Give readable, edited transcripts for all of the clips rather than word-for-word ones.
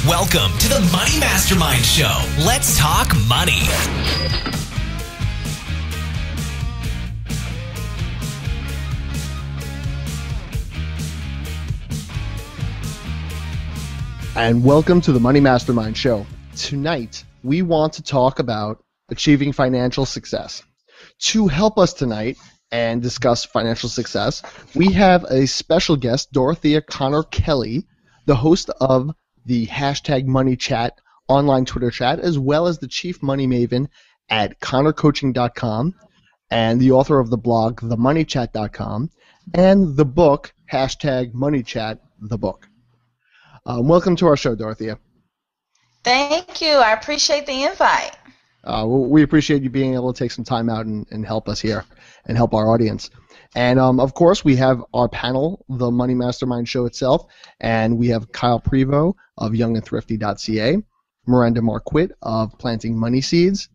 Welcome to the Money Mastermind Show. Let's talk money. And welcome to the Money Mastermind Show. Tonight, we want to talk about achieving financial success. To help us tonight and discuss financial success, we have a special guest, Dorethia Conner Kelly, the host of the hashtag Money Chat online Twitter chat, as well as the chief money maven at connercoaching.com and the author of the blog, themoneychat.com, and the book, hashtag Money Chat, the book. Welcome to our show, Dorethia. Thank you. I appreciate the invite. We appreciate you being able to take some time out and help us here and help our audience. And, of course, we have our panel, the Money Mastermind Show itself, and we have Kyle Prevost of youngandthrifty.ca, Miranda Marquette of Planting Money Seeds,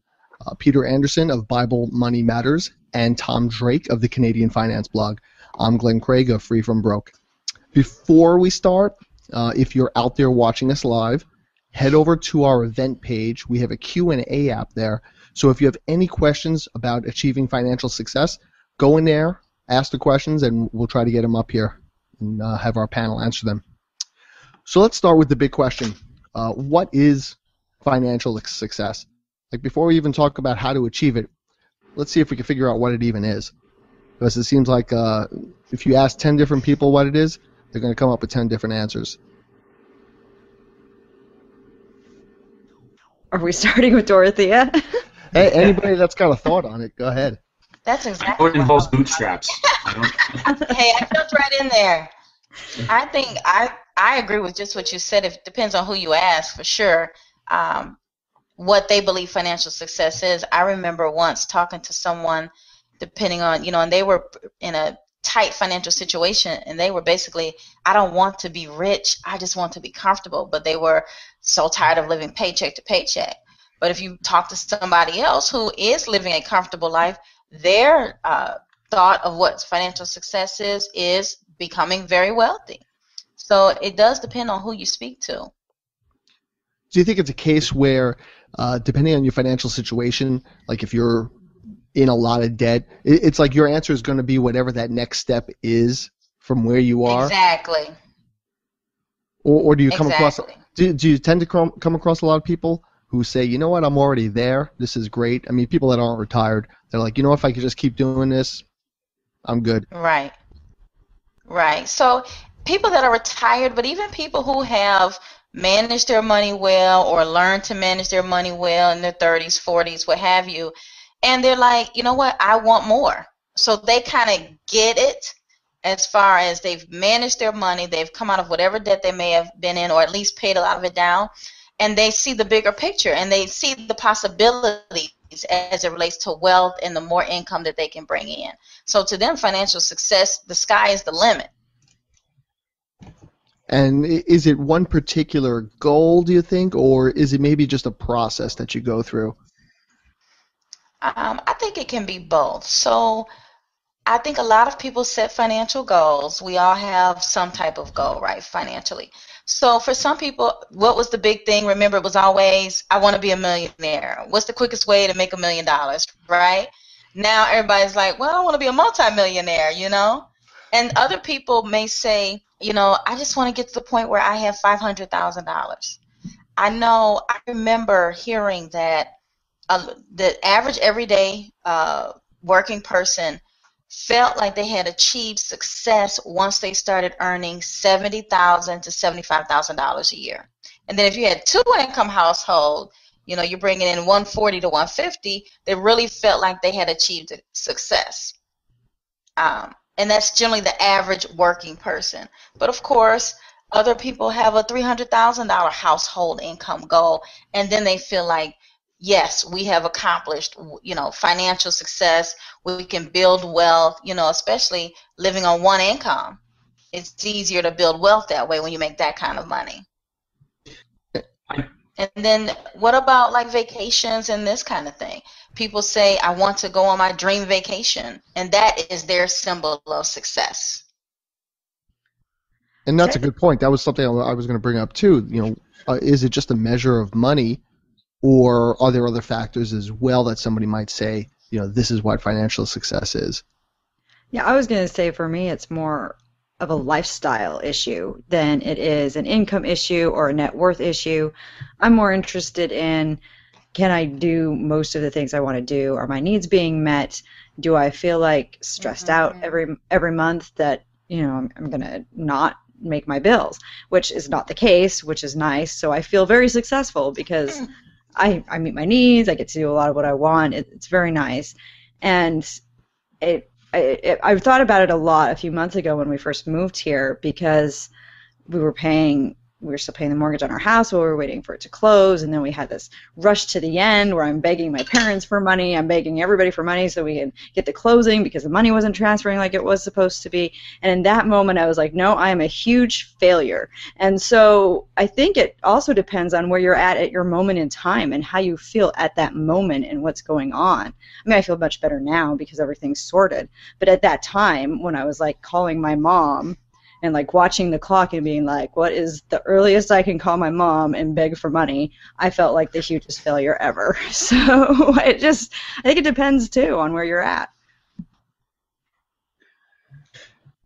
Peter Anderson of Bible Money Matters, and Tom Drake of the Canadian Finance Blog. I'm Glenn Craig of Free From Broke. Before we start, if you're out there watching us live, head over to our event page. We have a Q&A app there. So if you have any questions about achieving financial success, go in there, ask the questions, and we'll try to get them up here and have our panel answer them. So let's start with the big question. What is financial success? Like, before we even talk about how to achieve it, let's see if we can figure out what it even is. Because it seems like if you ask 10 different people what it is, they're going to come up with 10 different answers. Are we starting with Dorethia? Hey, anybody that's got a thought on it, go ahead. That's exactly what involves bootstraps. Hey, I jumped right in there. I think I agree with just what you said. It depends on who you ask, for sure, what they believe financial success is. I remember once talking to someone, depending on, and they were in a tight financial situation, and they were basically, I don't want to be rich, I just want to be comfortable. But they were so tired of living paycheck to paycheck. But if you talk to somebody else who is living a comfortable life, their thought of what financial success is becoming very wealthy. So it does depend on who you speak to. Do you think it's a case where, depending on your financial situation, like if you're in a lot of debt, it's like your answer is going to be whatever that next step is from where you are? Exactly. Or do you come across, do you tend to come across a lot of people who say, you know what, I'm already there, this is great? I mean, people that aren't retired, they're like, you know, if I could just keep doing this, I'm good. Right. So people that are retired, but even people who have managed their money well or learned to manage their money well in their 30s, 40s, what have you, and they're like, you know what, I want more. So they kind of get it as far as they've managed their money, they've come out of whatever debt they may have been in, or at least paid a lot of it down, and they see the bigger picture, and they see the possibilities as it relates to wealth and the more income that they can bring in. So to them, financial success, the sky is the limit. And is it one particular goal, do you think, or is it maybe just a process that you go through? I think it can be both. So I think a lot of people set financial goals. We all have some type of goal, right, financially. So for some people, what was the big thing? Remember, it was always, I want to be a millionaire. What's the quickest way to make $1 million, right? Now everybody's like, well, I want to be a multimillionaire, And other people may say, I just want to get to the point where I have $500,000. I remember hearing that the average everyday working person felt like they had achieved success once they started earning $70,000 to $75,000 a year. And then if you had two-income household, you're bringing in $140,000 to $150,000, they really felt like they had achieved success. And that's generally the average working person. But of course, other people have a $300,000 household income goal, and then they feel like, yes, we have accomplished, financial success. We can build wealth, especially living on one income. It's easier to build wealth that way when you make that kind of money. And then what about like vacations and this kind of thing? People say, I want to go on my dream vacation, and that is their symbol of success. And that's a good point. That was something I was going to bring up too. is it just a measure of money, or are there other factors as well that somebody might say, this is what financial success is? Yeah, I was going to say for me it's more of a lifestyle issue than it is an income issue or a net worth issue. I'm more interested in, can I do most of the things I want to do? Are my needs being met? Do I feel like stressed out every month that, I'm going to not make my bills, which is not the case, which is nice. So I feel very successful because I meet my needs. I get to do a lot of what I want. It's very nice. And I've thought about it a lot a few months ago when we first moved here, because we were still paying the mortgage on our house while we were waiting for it to close, and then we had this rush to the end where I'm begging my parents for money, I'm begging everybody for money so we can get the closing because the money wasn't transferring like it was supposed to be. And in that moment I was like, no, I am a huge failure. And so I think it also depends on where you're at your moment in time and how you feel at that moment and what's going on. I mean, I feel much better now because everything's sorted, but at that time when I was like calling my mom and like watching the clock and being like, what is the earliest I can call my mom and beg for money, I felt like the hugest failure ever. So I think it depends too on where you're at.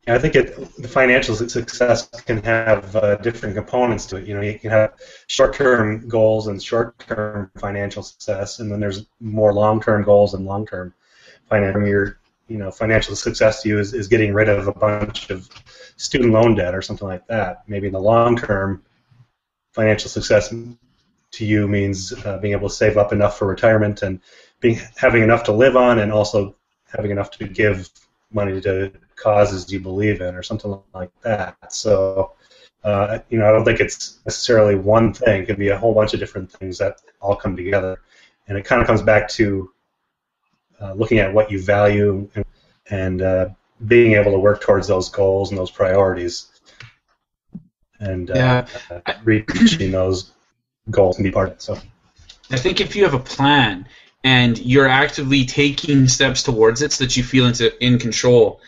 Yeah, I think the financial success can have different components to it. You can have short-term goals and short-term financial success, and then there's more long-term goals and long-term financial. Financial success to you is getting rid of a bunch of student loan debt or something like that. Maybe in the long term, financial success to you means being able to save up enough for retirement and having enough to live on, and also having enough to give money to causes you believe in or something like that. So, I don't think it's necessarily one thing. It could be a whole bunch of different things that all come together. And it kind of comes back to looking at what you value and being able to work towards those goals and those priorities, and reaching those goals can be part of it. So, I think if you have a plan and you're actively taking steps towards it so that you feel in control,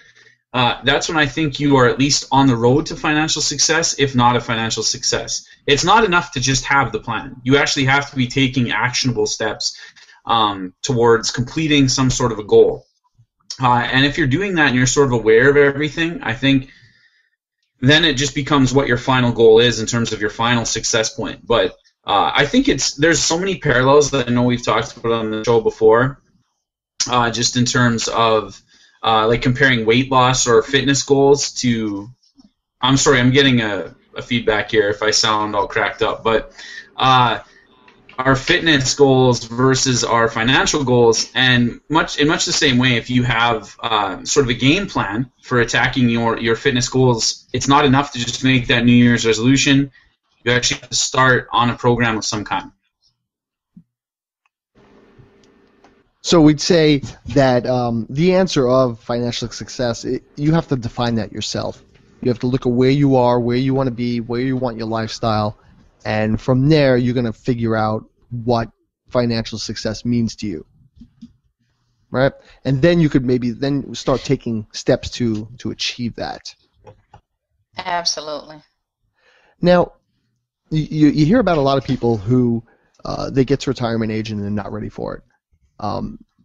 that's when I think you are at least on the road to financial success, if not a financial success. It's not enough to just have the plan. You actually have to be taking actionable steps towards completing some sort of a goal. And if you're doing that and you're sort of aware of everything, I think then it just becomes what your final goal is in terms of your final success point. But I think there's so many parallels that I know we've talked about on the show before, just in terms of like comparing weight loss or fitness goals to. I'm sorry, I'm getting a feedback here if I sound all cracked up, but our fitness goals versus our financial goals, and in much the same way, if you have sort of a game plan for attacking your fitness goals, it's not enough to just make that New Year's resolution. You actually have to start on a program of some kind. So we'd say that the answer of financial success, you have to define that yourself. You have to look at where you are, where you want to be, where you want your lifestyle, and from there you're going to figure out what financial success means to you, right? And then you could maybe then start taking steps to achieve that. Absolutely. Now, you hear about a lot of people who they get to retirement age and they're not ready for it,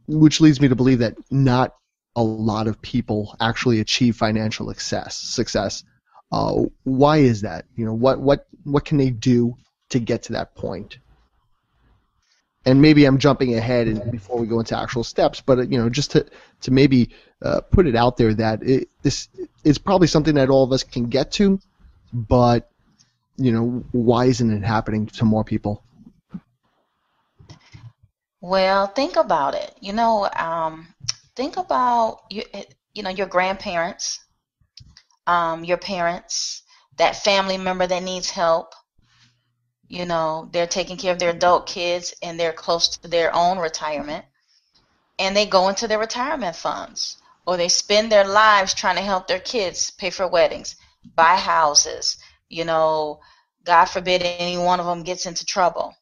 which leads me to believe that not a lot of people actually achieve financial success. Why is that? What can they do to get to that point? And maybe I'm jumping ahead before we go into actual steps, but just to maybe put it out there that this is probably something that all of us can get to, but why isn't it happening to more people? Well, think about it. Think about your grandparents, your parents, that family member that needs help. They're taking care of their adult kids and they're close to their own retirement, and they go into their retirement funds, or they spend their lives trying to help their kids pay for weddings, buy houses. God forbid any one of them gets into trouble.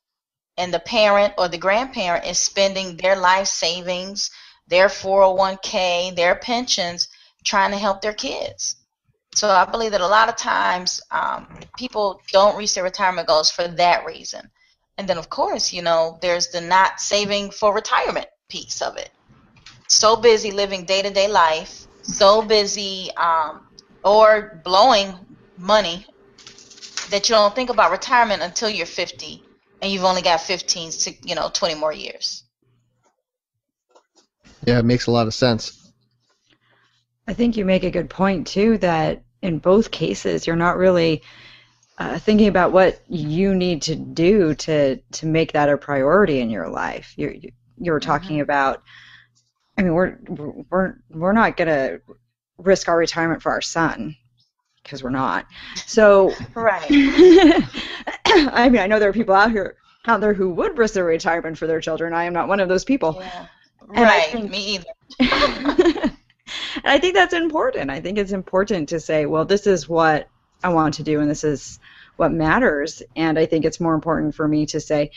And the parent or the grandparent is spending their life savings, their 401k, their pensions, trying to help their kids. So I believe that a lot of times people don't reach their retirement goals for that reason. And then, of course, there's the not saving for retirement piece of it. So busy living day-to-day life, so busy or blowing money that you don't think about retirement until you're 50 and you've only got 20 more years. Yeah, it makes a lot of sense. I think you make a good point, too, that in both cases, you're not really thinking about what you need to do to make that a priority in your life. You're talking about, I mean, we're not going to risk our retirement for our son, because we're not. So, right. I mean, I know there are people out there who would risk their retirement for their children. I am not one of those people. Yeah. And right, me either. And I think that's important. I think it's important to say, well, this is what I want to do, and this is what matters. And I think it's more important for me to say,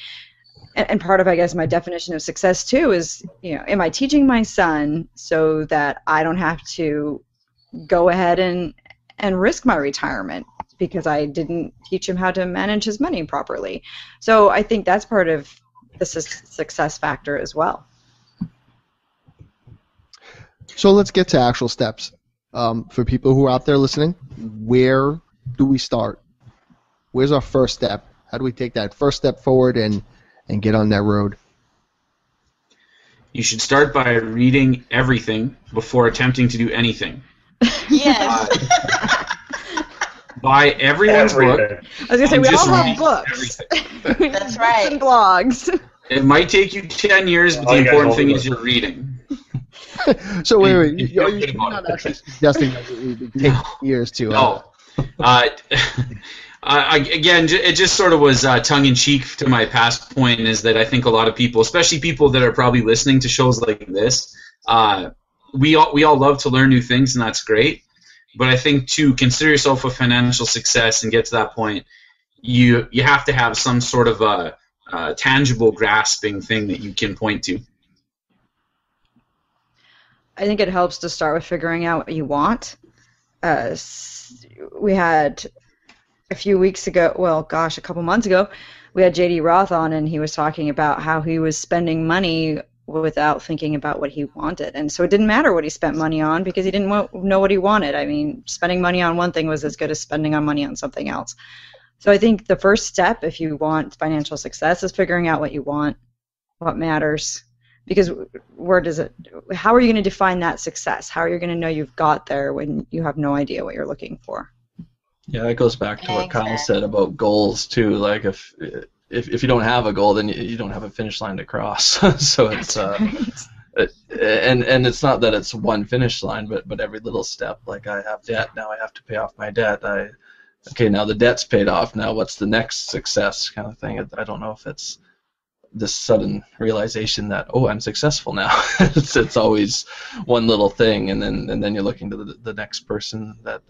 and part of, I guess, my definition of success, too, is, am I teaching my son so that I don't have to go ahead and risk my retirement because I didn't teach him how to manage his money properly? So I think that's part of the success factor as well. So let's get to actual steps. For people who are out there listening, where do we start? Where's our first step? How do we take that first step forward and get on that road? You should start by reading everything before attempting to do anything. Yes. Buy everyone's book. I was going to say, we all have books. That's right. And blogs. It might take you 10 years, but the important thing is you're reading. So wait, you're not actually suggesting that it would take years to... No. Again, it just sort of was tongue-in-cheek to my past point, is that I think a lot of people, especially people that are probably listening to shows like this, we all love to learn new things, and that's great. But I think to consider yourself a financial success and get to that point, you have to have some sort of a tangible, grasping thing that you can point to. I think it helps to start with figuring out what you want. We had a few weeks ago, a couple months ago, we had J.D. Roth on, and he was talking about how he was spending money without thinking about what he wanted. And so it didn't matter what he spent money on because he didn't know what he wanted. I mean, spending money on one thing was as good as spending money on something else. So I think the first step, if you want financial success, is figuring out what you want, what matters. Because how are you going to define that success? How are you going to know you've got there when you have no idea what you're looking for? Yeah, that goes back to what Kyle said about goals too. Like if you don't have a goal, then you don't have a finish line to cross. So it's and it's not that it's one finish line, but every little step. Like I have debt, now I have to pay off my debt. Okay, now the debt's paid off. Now what's the next success kind of thing? I don't know if it's this sudden realization that, oh, I'm successful now. it's always one little thing, and then you're looking to the next person that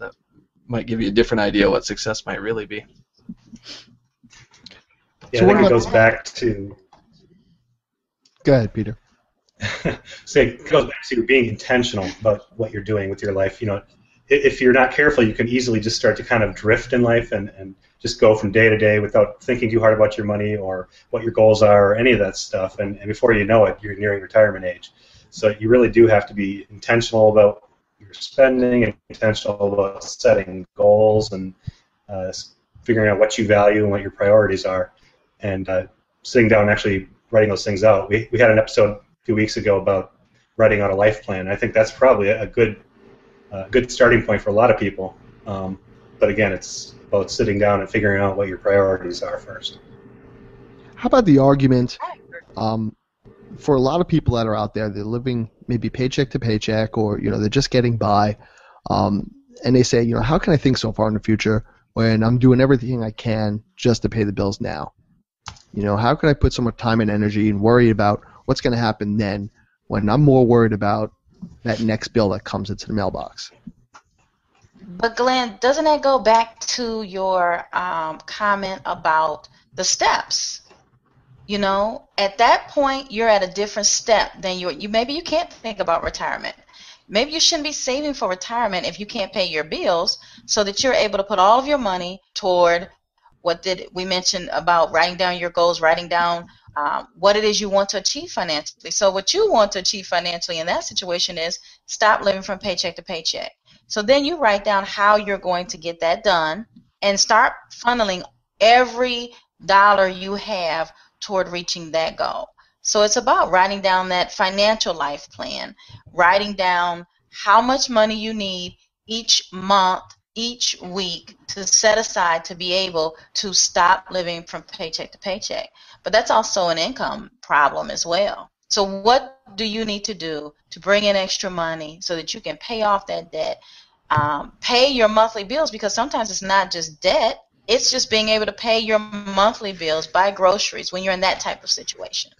might give you a different idea what success might really be. Yeah, I think it goes back to... Go ahead, Peter. It goes back to being intentional about what you're doing with your life. If you're not careful, you can easily just start to kind of drift in life and just go from day to day without thinking too hard about your money or what your goals are or any of that stuff. And before you know it, you're nearing retirement age. So you really do have to be intentional about your spending and intentional about setting goals and figuring out what you value and what your priorities are. And sitting down and actually writing those things out. We had an episode a few weeks ago about writing out a life plan. I think that's probably a good starting point for a lot of people. But again, it's about sitting down and figuring out what your priorities are first. How about the argument for a lot of people that are out there, they're living maybe paycheck to paycheck, or they're just getting by, and they say, how can I think so far in the future when I'm doing everything I can just to pay the bills now? How can I put so much time and energy and worry about what's going to happen then when I'm more worried about that next bill that comes into the mailbox? But Glenn, doesn't that go back to your comment about the steps? At that point, you're at a different step than maybe you can't think about retirement. maybe you shouldn't be saving for retirement if you can't pay your bills, so that you're able to put all of your money toward what did we mention about writing down your goals, writing down what it is you want to achieve financially. So what you want to achieve financially in that situation is stop living from paycheck to paycheck. So then you write down how you're going to get that done and start funneling every dollar you have toward reaching that goal. So it's about writing down that financial life plan, writing down how much money you need each month, each week to set aside to be able to stop living from paycheck to paycheck. But that's also an income problem as well. So what do you need to do to bring in extra money so that you can pay off that debt, pay your monthly bills, because sometimes it's not just debt, it's just being able to pay your monthly bills, buy groceries when you're in that type of situation.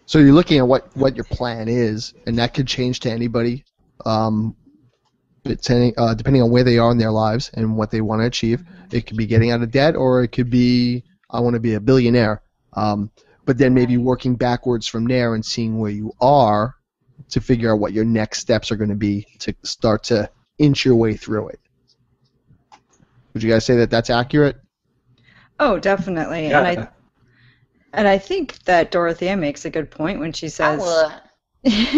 So you're looking at what your plan is, and that could change to anybody, depending on where they are in their lives and what they want to achieve. It could be getting out of debt, or it could be, I want to be a billionaire. But then maybe working backwards from there and seeing where you are to figure out what your next steps are going to be to start to inch your way through it. Would you guys say that that's accurate? Oh, definitely. Yeah. And I think that Dorothea makes a good point when she says I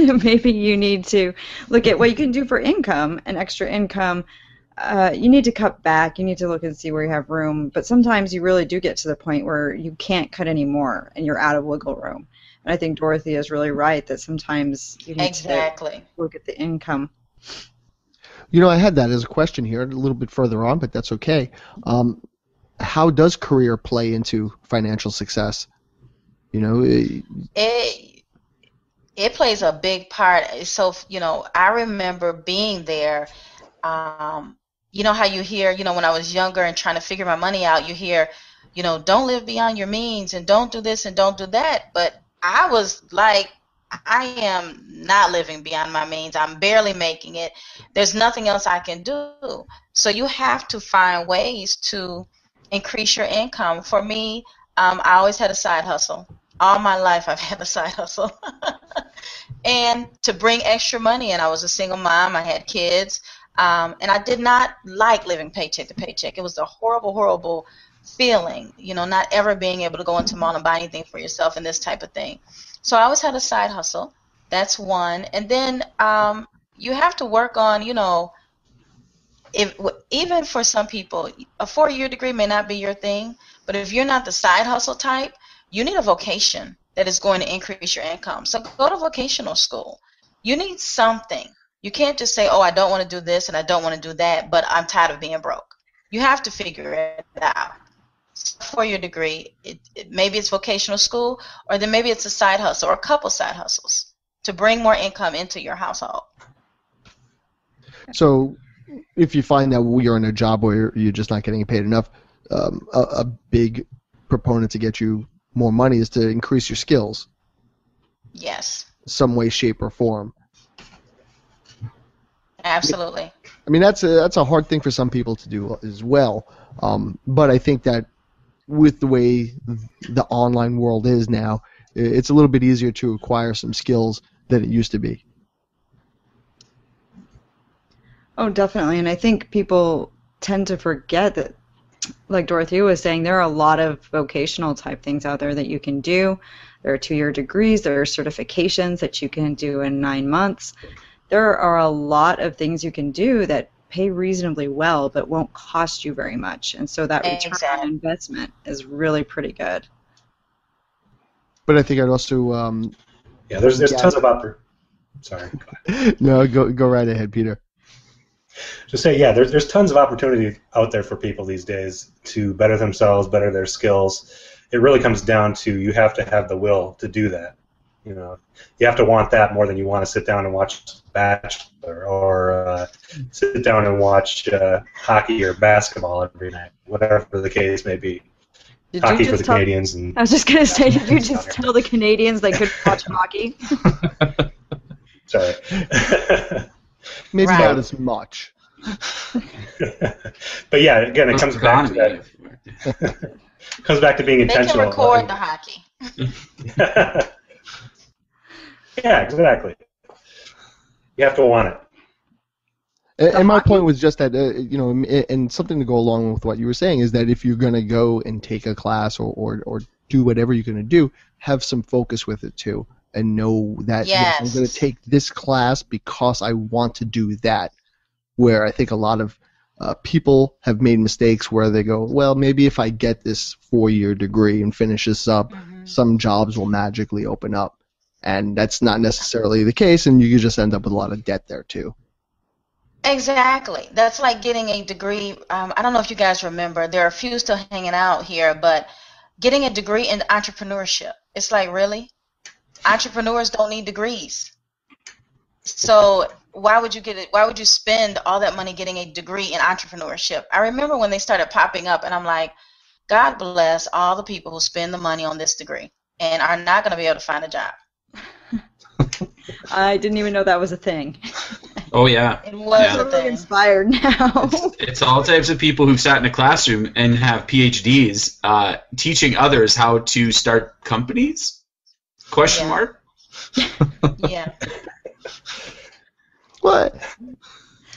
would. maybe you need to look at what you can do for income and extra income. You need to cut back. You need to look and see where you have room. But sometimes you really do get to the point where you can't cut any more and you're out of wiggle room. And I think Dorothea is really right that sometimes you need to look at the income. You know, I had that as a question here a little bit further on, but that's okay. How does career play into financial success? You know, it plays a big part. So, you know, I remember being there. You know how you hear, you know, when I was younger and trying to figure my money out, you hear, you know, don't live beyond your means and don't do this and don't do that. But I was like, I am not living beyond my means. I'm barely making it. There's nothing else I can do. So you have to find ways to increase your income. For me, I always had a side hustle. All my life I've had a side hustle. And to bring extra money in, I was a single mom. I had kids. And I did not like living paycheck to paycheck. It was a horrible, horrible feeling, you know, not ever being able to go into mall and buy anything for yourself and this type of thing. So I always had a side hustle. That's one. And then you have to work on, you know, even for some people, a 4-year degree may not be your thing, but if you're not the side hustle type, you need a vocation that is going to increase your income. So go to vocational school. You need something. You can't just say, oh, I don't want to do this and I don't want to do that, but I'm tired of being broke. You have to figure it out. For your degree, maybe it's vocational school, or then maybe it's a side hustle or a couple side hustles to bring more income into your household. So if you find that you're in a job where you're just not getting paid enough, a big proponent to get you more money is to increase your skills. Yes. Some way, shape, or form. Absolutely. I mean, that's a hard thing for some people to do as well. But I think that with the way the online world is now, it's a little bit easier to acquire some skills than it used to be. Oh, definitely. And I think people tend to forget that, like Dorothy was saying, there are a lot of vocational type things out there that you can do. There are 2-year degrees. There are certifications that you can do in 9 months. There are a lot of things you can do that pay reasonably well but won't cost you very much. And so that return on investment is really pretty good. But I think I'd also... there's tons of Sorry. No, go right ahead, Peter. Just say, there's tons of opportunity out there for people these days to better themselves, better their skills. It really comes down to you have to have the will to do that. You know, you have to want that more than you want to sit down and watch Bachelor or sit down and watch hockey or basketball every night, whatever the case may be. Hockey for the Canadians. And I was just going to say, did you just tell the Canadians they couldn't watch hockey? Sorry. Maybe not as much. But yeah, again, it comes back to that. Comes back to being intentional. They can record the hockey. Yeah, exactly. You have to want it. And my point was just that, and something to go along with what you were saying is that if you're going to go and take a class or do whatever you're going to do, have some focus with it too, and know that yes, I'm going to take this class because I want to do that. Where I think a lot of people have made mistakes where they go, well, maybe if I get this 4-year degree and finish this up, some jobs will magically open up. And that's not necessarily the case, and you could just end up with a lot of debt there too. Exactly. That's like getting a degree. I don't know if you guys remember. There are a few still hanging out here, but getting a degree in entrepreneurship. It's like, really? Entrepreneurs don't need degrees. So why would you get it? Why would you spend all that money getting a degree in entrepreneurship? I remember when they started popping up, and I'm like, God bless all the people who spend the money on this degree and are not going to be able to find a job. I didn't even know that was a thing. Oh, yeah. It was a I'm thing. inspired now. It's all types of people who've sat in a classroom and have PhDs teaching others how to start companies? Question mark? Yeah. What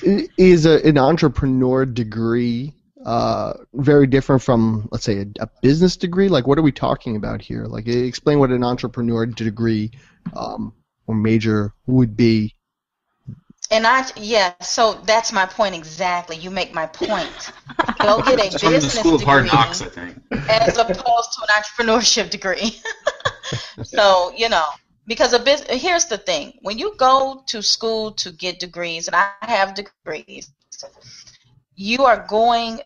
is an entrepreneur degree very different from, let's say, a business degree? Like, what are we talking about here? Like, explain what an entrepreneur degree or major would be. And so that's my point exactly. You make my point. Go get a It's from the business School of Hard degree Knocks, I think. as opposed to an entrepreneurship degree. So, because here's the thing. When you go to school to get degrees, and I have degrees, you are going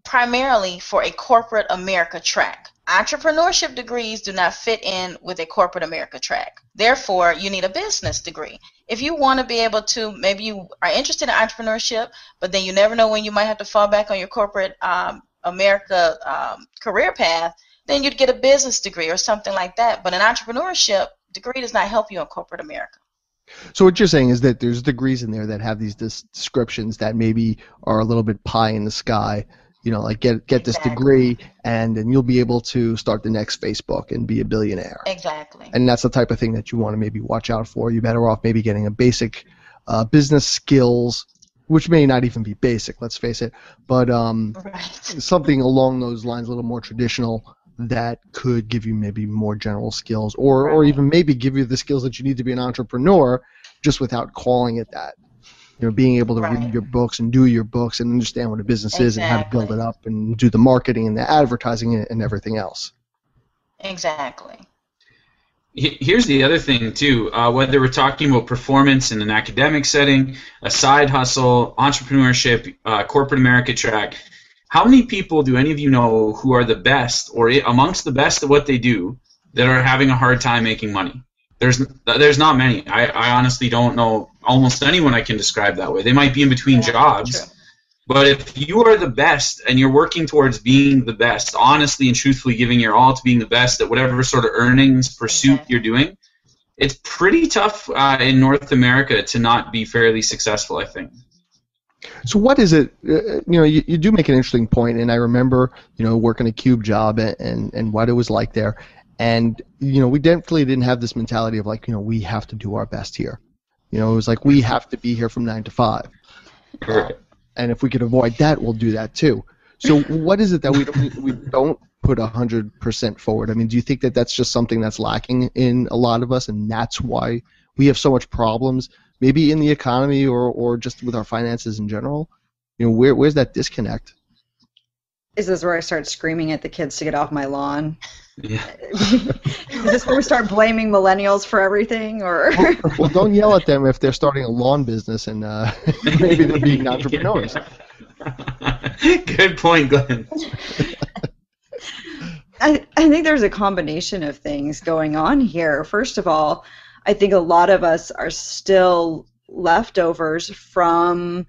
primarily for a corporate America track. Entrepreneurship degrees do not fit in with a corporate America track. Therefore, you need a business degree. If you want to be able to, maybe you are interested in entrepreneurship, but then you never know when you might have to fall back on your corporate America career path, then you'd get a business degree or something like that. But an entrepreneurship degree does not help you in corporate America. So what you're saying is that there's degrees in there that have these descriptions that maybe are a little bit pie in the sky. Like get this degree, and then you'll be able to start the next Facebook and be a billionaire. Exactly. And that's the type of thing that you want to maybe watch out for. You're better off maybe getting a basic business skills, which may not even be basic, let's face it, but something along those lines, a little more traditional, that could give you maybe more general skills, or even maybe give you the skills that you need to be an entrepreneur, just without calling it that. Being able to read your books and do your books and understand what a business is and how to build it up and do the marketing and the advertising and everything else. Exactly. Here's the other thing, too. Whether we're talking about performance in an academic setting, a side hustle, entrepreneurship, corporate America track, how many people do any of you know who are the best or amongst the best at what they do that are having a hard time making money? There's not many. I honestly don't know almost anyone I can describe that way. They might be in between jobs, but if you are the best and you're working towards being the best, honestly and truthfully giving your all to being the best at whatever sort of earnings pursuit you're doing, it's pretty tough in North America to not be fairly successful, I think. So what is it, you do make an interesting point, and I remember, working a cube job and what it was like there. And, we definitely didn't have this mentality of like, we have to do our best here. It was like, we have to be here from 9 to 5. And if we could avoid that, we'll do that too. So what is it that we don't put 100% forward? I mean, do you think that that's just something that's lacking in a lot of us, and that's why we have so much problems, maybe in the economy or just with our finances in general? Where's that disconnect? Is this where I start screaming at the kids to get off my lawn? Yeah. Is this where we start blaming millennials for everything? Or well, don't yell at them if they're starting a lawn business and maybe they're being entrepreneurs. Good point, Glenn. I think there's a combination of things going on here. First of all, I think a lot of us are still leftovers from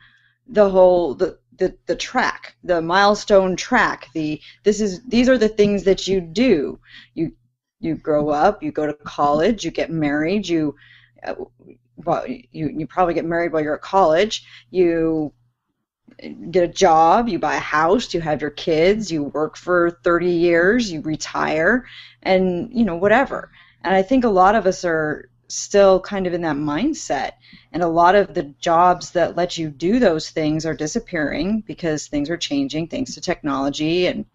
the whole the track, the milestone track. These are the things that you do. You grow up, you go to college, you get married, you probably get married while you're at college, you get a job, you buy a house, you have your kids, you work for 30 years, you retire, and whatever. And I think a lot of us are still kind of in that mindset. And a lot of the jobs that let you do those things are disappearing because things are changing thanks to technology and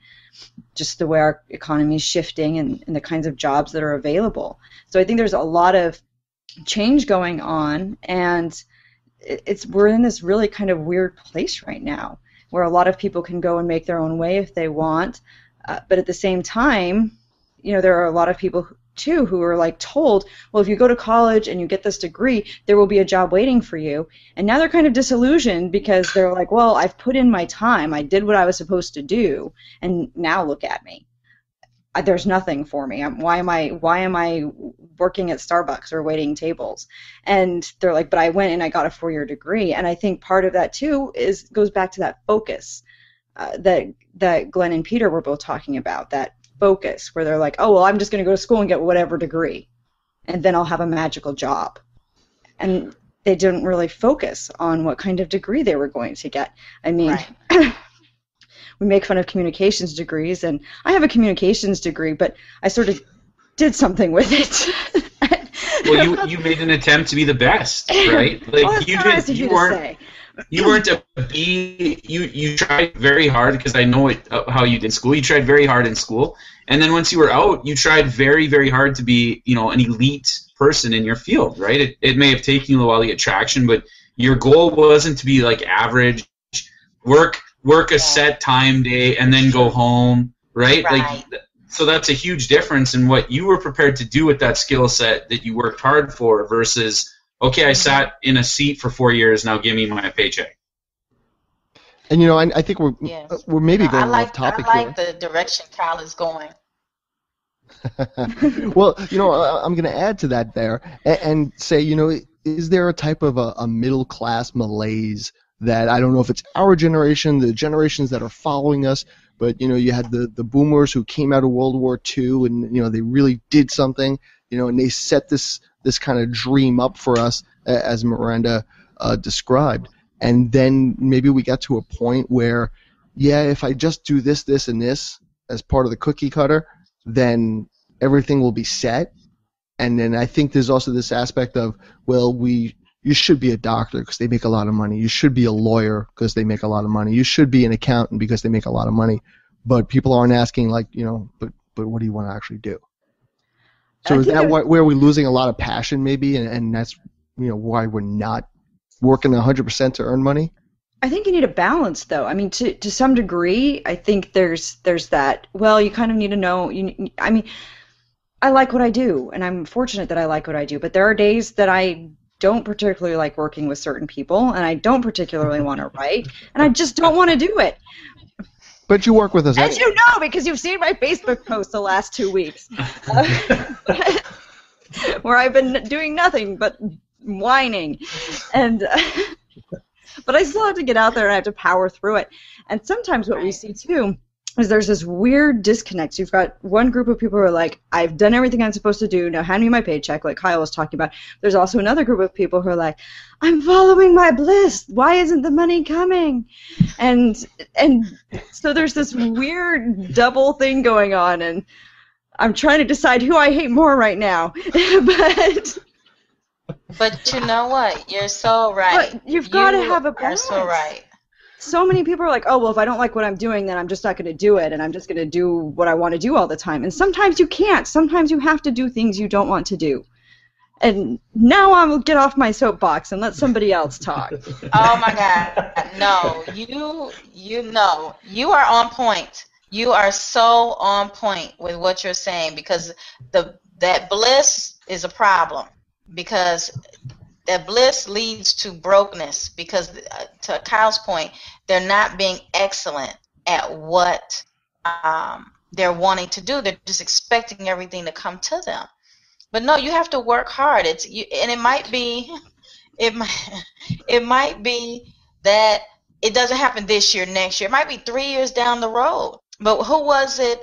just the way our economy is shifting and the kinds of jobs that are available. So I think there's a lot of change going on, and we're in this really kind of weird place right now where a lot of people can go and make their own way if they want, but at the same time, there are a lot of people too who are like told, well, if you go to college and you get this degree, there will be a job waiting for you. And now they're kind of disillusioned because they're like, well, I've put in my time, I did what I was supposed to do, and now look at me. There's nothing for me. Why am I working at Starbucks or waiting tables? And they're like, but I went and I got a 4-year degree. And I think part of that too goes back to that focus that Glenn and Peter were both talking about, that focus where they're like, oh, well, I'm just going to go to school and get whatever degree, and then I'll have a magical job. And they didn't really focus on what kind of degree they were going to get. I mean, right. We make fun of communications degrees, and I have a communications degree, but I sort of did something with it. Well, you made an attempt to be the best, right? Like well, you weren't a B. You tried very hard, because I know how you did in school. You tried very hard in school, and then once you were out, you tried very, very hard to be, an elite person in your field, right? It may have taken you a while to get traction, but your goal wasn't to be like average, work a set time day, and then go home, right? Like, so that's a huge difference in what you were prepared to do with that skill set that you worked hard for versus, okay, I sat in a seat for 4 years, now give me my paycheck. And I think we're maybe going off topic here. I like the direction Kyle is going. Well, I'm going to add to that there and say, is there a type of a middle class malaise that, I don't know if it's our generation, the generations that are following us, but you had the boomers who came out of World War II, and they really did something, and they set this kind of dream up for us, as Miranda described. And then maybe we got to a point where, if I just do this, this, and this as part of the cookie cutter, then everything will be set. And then I think there's also this aspect of, well, you should be a doctor because they make a lot of money. You should be a lawyer because they make a lot of money. You should be an accountant because they make a lot of money. But people aren't asking, like, but what do you want to actually do? So is that where we're losing a lot of passion, maybe, and that's why we're not working 100% to earn money? I think you need a balance, though. I mean, to some degree, I think there's that. Well, you kind of need to know. I like what I do, and I'm fortunate that I like what I do. But there are days that I don't particularly like working with certain people, and I don't particularly want to write, and I just don't want to do it. But you work with us. As you know, because you've seen my Facebook posts the last 2 weeks, where I've been doing nothing but whining, and but I still have to get out there and I have to power through it. And sometimes what we see too is there's this weird disconnect. You've got one group of people who are like, I've done everything I'm supposed to do, now hand me my paycheck, like Kyle was talking about. There's also another group of people who are like, I'm following my bliss, why isn't the money coming? And so there's this weird double thing going on, and I'm trying to decide who I hate more right now. But you know what? You're so right. But you've got to have a balance. You're so right. So many people are like, oh, well, if I don't like what I'm doing, then I'm just not going to do it, and I'm just going to do what I want to do all the time. And sometimes you can't. Sometimes you have to do things you don't want to do. And now I will get off my soapbox and let somebody else talk. Oh, my God. No, you are on point. You are so on point with what you're saying, because that bliss is a problem, because that bliss leads to brokenness, because to Kyle's point, they're not being excellent at what they're wanting to do. They're just expecting everything to come to them. But no, you have to work hard. And it might be that it doesn't happen this year, next year. It might be 3 years down the road. But who was it?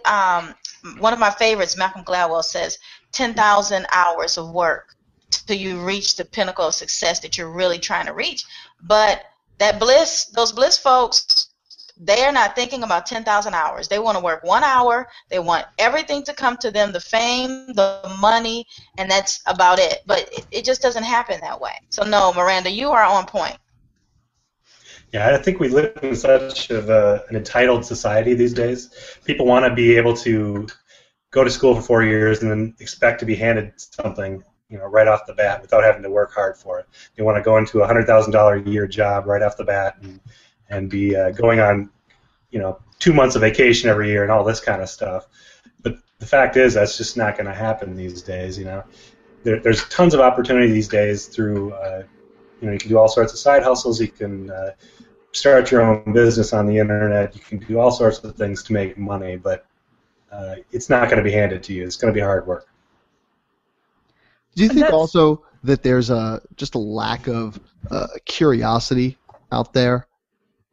One of my favorites, Malcolm Gladwell, says 10,000 hours of work till you reach the pinnacle of success that you're really trying to reach. But that bliss, those bliss folks, they are not thinking about 10,000 hours. They want to work 1 hour. They want everything to come to them, the fame, the money, and that's about it. But it just doesn't happen that way. So no, Miranda, you are on point. Yeah, I think we live in such an entitled society these days. People want to be able to go to school for 4 years and then expect to be handed something, right off the bat without having to work hard for it. They want to go into a $100,000 a year job right off the bat and be going on, 2 months of vacation every year and all this kind of stuff. But the fact is, that's just not going to happen these days. There's tons of opportunity these days through, you can do all sorts of side hustles. You can start your own business on the internet. You can do all sorts of things to make money, but it's not going to be handed to you. It's going to be hard work. Do you think also that there's just a lack of curiosity out there?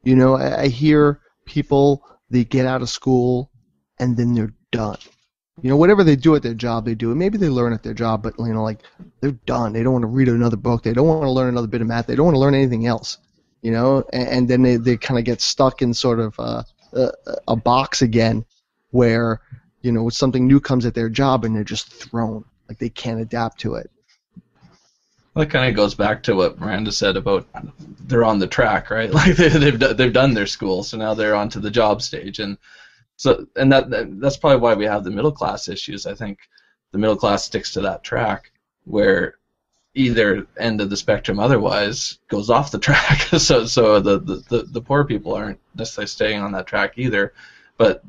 I hear people, they get out of school and then they're done. Whatever they do at their job, they do it. Maybe they learn at their job, but they're done. They don't want to read another book. They don't want to learn another bit of math. They don't want to learn anything else. And then they kind of get stuck in sort of a box again, where something new comes at their job and they're just thrown. Like they can't adapt to it. Well, that kind of goes back to what Miranda said about they're on the track, right? Like they've done their school, so now they're on to the job stage, and that's probably why we have the middle class issues. I think the middle class sticks to that track, where either end of the spectrum otherwise goes off the track. so the poor people aren't necessarily staying on that track either, but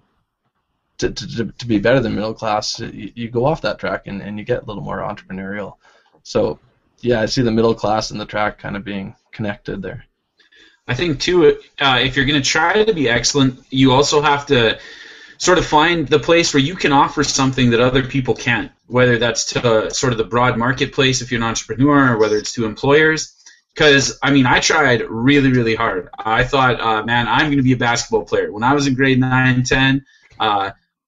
to be better than middle class, you go off that track and you get a little more entrepreneurial. So yeah, I see the middle class and the track kind of being connected there. I think too, if you're going to try to be excellent, you also have to sort of find the place where you can offer something that other people can't, whether that's to sort of the broad marketplace if you're an entrepreneur, or whether it's to employers. Because, I tried really, really hard. I thought, man, I'm going to be a basketball player. When I was in grade 9, 10,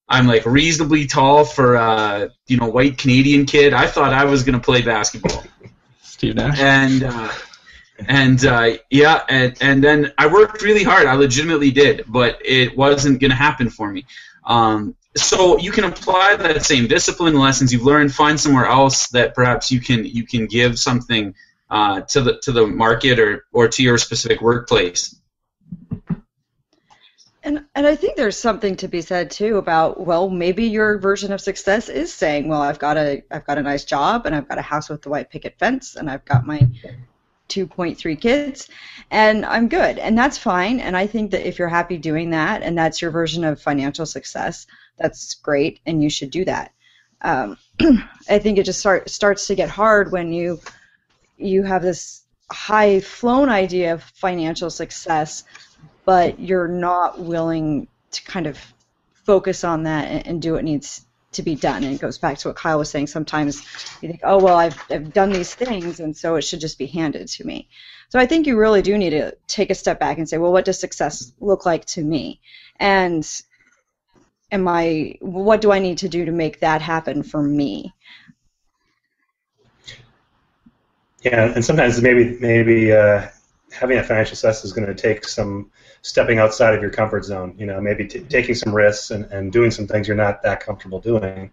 I'm like reasonably tall for a white Canadian kid. I thought I was going to play basketball. Steve Nash. And then I worked really hard. I legitimately did, but it wasn't going to happen for me. So you can apply that same discipline, the lessons you've learned, find somewhere else that perhaps you can give something to the market or to your specific workplace. And I think there's something to be said too about, well, maybe your version of success is saying, well, I've got a nice job and I've got a house with the white picket fence and I've got my 2.3 kids and I'm good, and that's fine. And I think that if you're happy doing that and that's your version of financial success, that's great and you should do that. I think it just starts to get hard when you have this high flown idea of financial success, but you're not willing to kind of focus on that and do what needs to be done. And it goes back to what Kyle was saying. Sometimes you think, oh, well, I've done these things, and so it should just be handed to me. So I think you really do need to take a step back and say, well, what does success look like to me? And what do I need to do to make that happen for me? Yeah, and sometimes maybe having a financial success is going to take some stepping outside of your comfort zone. Maybe taking some risks and doing some things you're not that comfortable doing.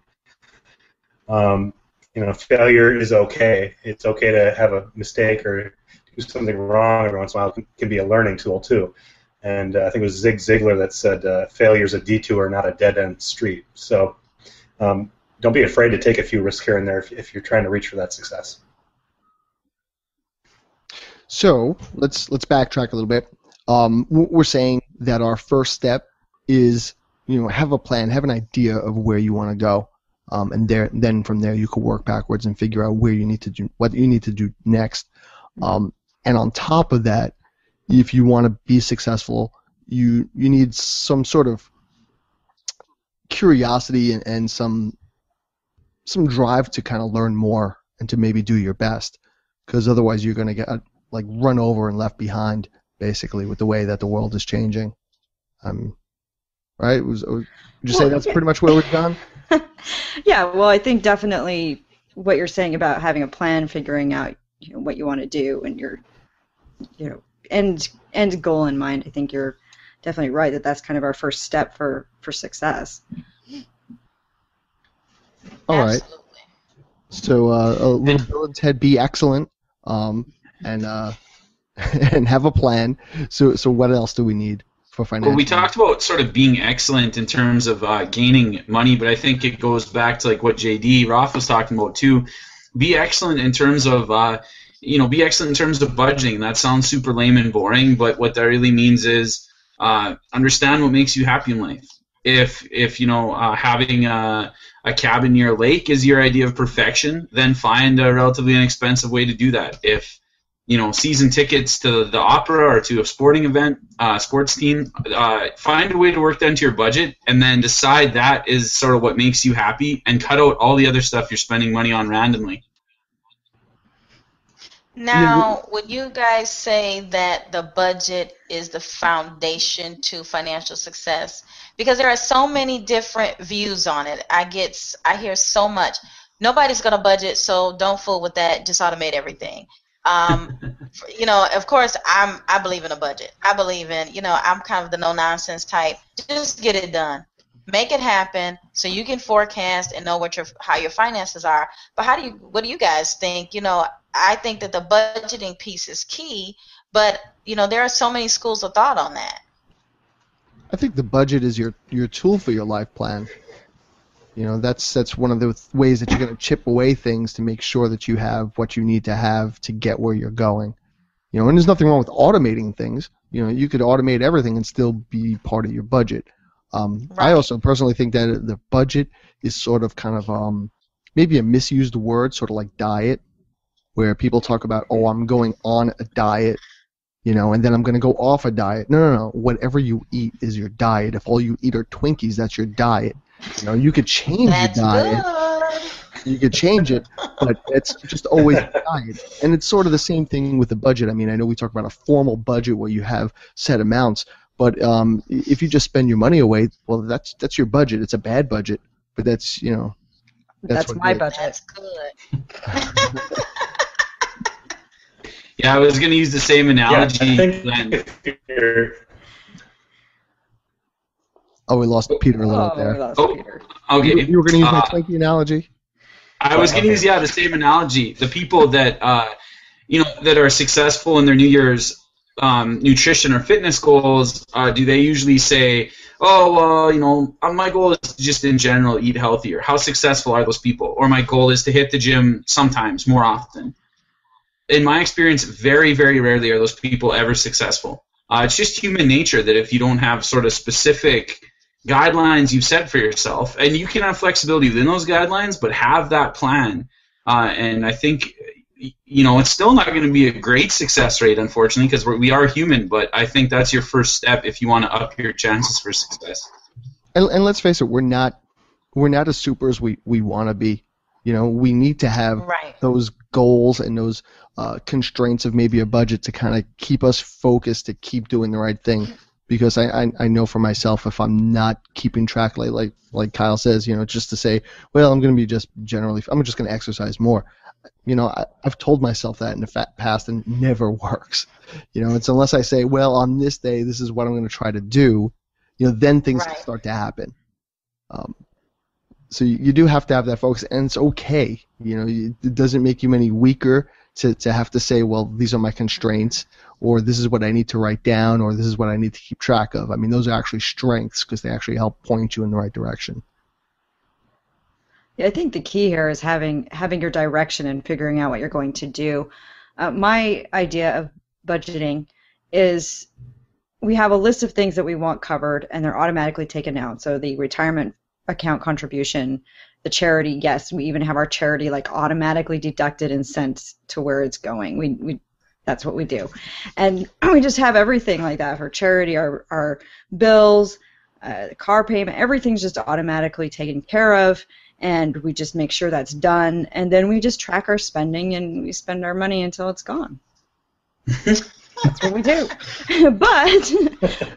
Failure is okay. It's okay to have a mistake or do something wrong every once in a while. It can be a learning tool too. And I think it was Zig Ziglar that said, failure is a detour, not a dead-end street. So don't be afraid to take a few risks here and there if you're trying to reach for that success. So let's backtrack a little bit. We're saying that our first step is, have a plan, have an idea of where you want to go, and then from there you can work backwards and figure out where you need to do, what you need to do next. And on top of that, if you want to be successful, you need some sort of curiosity and some drive to kind of learn more and to maybe do your best, because otherwise you're going to get run over and left behind, basically, with the way that the world is changing. Right? Would you say that's pretty much where we've gone? Yeah, well, I think definitely what you're saying about having a plan, figuring out what you want to do, and your end goal in mind, I think you're definitely right that that's kind of our first step for success. All right. Absolutely. So a little Bill and Ted be excellent, and and have a plan. So what else do we need for financial? Well, we talked about sort of being excellent in terms of gaining money, but I think it goes back to like what JD Roth was talking about too. Be excellent in terms of be excellent in terms of budgeting. That sounds super lame and boring, but what that really means is understand what makes you happy in life. If having a cabin near a lake is your idea of perfection, then find a relatively inexpensive way to do that. If season tickets to the opera or to a sporting event, sports team, find a way to work that into your budget, and then decide that is sort of what makes you happy, and cut out all the other stuff you're spending money on randomly. Now, would you guys say that the budget is the foundation to financial success? Because there are so many different views on it. I hear so much. Nobody's going to budget, so don't fool with that. Just automate everything. Of course, I believe in a budget. I believe in, I'm kind of the no-nonsense type. Just get it done. Make it happen so you can forecast and know how your finances are. But what do you guys think? I think that the budgeting piece is key, but there are so many schools of thought on that. I think the budget is your tool for your life plan. That's one of the ways that you're going to chip away things to make sure that you have what you need to have to get where you're going. And there's nothing wrong with automating things. You could automate everything and still be part of your budget. Right. I also personally think that the budget is sort of kind of maybe a misused word, sort of like diet, where people talk about, oh, I'm going on a diet, and then I'm going to go off a diet. No. Whatever you eat is your diet. If all you eat are Twinkies, that's your diet. You could change your diet. Good. You could change it, but it's just always a diet. And it's sort of the same thing with the budget. I mean, I know we talk about a formal budget where you have set amounts, but if you just spend your money away, well, that's your budget. It's a bad budget, but that's That's my budget. That's good. Yeah, I was going to use the same analogy. Yeah, I think if you're... Oh, we lost Peter a little there. We lost Peter. Okay. You were going to use my Twinkie analogy? I was going to use the same analogy. The people that that are successful in their New Year's nutrition or fitness goals, do they usually say, my goal is to just in general eat healthier? How successful are those people? Or my goal is to hit the gym sometimes, more often. In my experience, very, very rarely are those people ever successful. It's just human nature that if you don't have sort of specific guidelines you've set for yourself, and you can have flexibility within those guidelines, but have that plan. And I think, it's still not going to be a great success rate, unfortunately, because we are human, but I think that's your first step if you want to up your chances for success. And let's face it, we're not as super as we want to be. We need to have those goals and those constraints of maybe a budget to kind of keep us focused, to keep doing the right thing. Because I know for myself, if I'm not keeping track, like Kyle says, just to say, well, I'm going to be I'm just going to exercise more. I've told myself that in the past, and it never works. It's unless I say, well, on this day, this is what I'm going to try to do, then things start to happen. So you do have to have that focus, and it's okay. It doesn't make you any weaker to have to say, well, these are my constraints, or this is what I need to write down, or this is what I need to keep track of. I mean, those are actually strengths because they actually help point you in the right direction. Yeah, I think the key here is having your direction and figuring out what you're going to do. My idea of budgeting is we have a list of things that we want covered, and they're automatically taken out. So the retirement account contribution, the charity, yes, we even have our charity automatically deducted and sent to where it's going. We that's what we do, and we just have everything like that for charity. Our bills, car payment, everything's just automatically taken care of, and we just make sure that's done, and then we just track our spending and we spend our money until it's gone. That's what we do.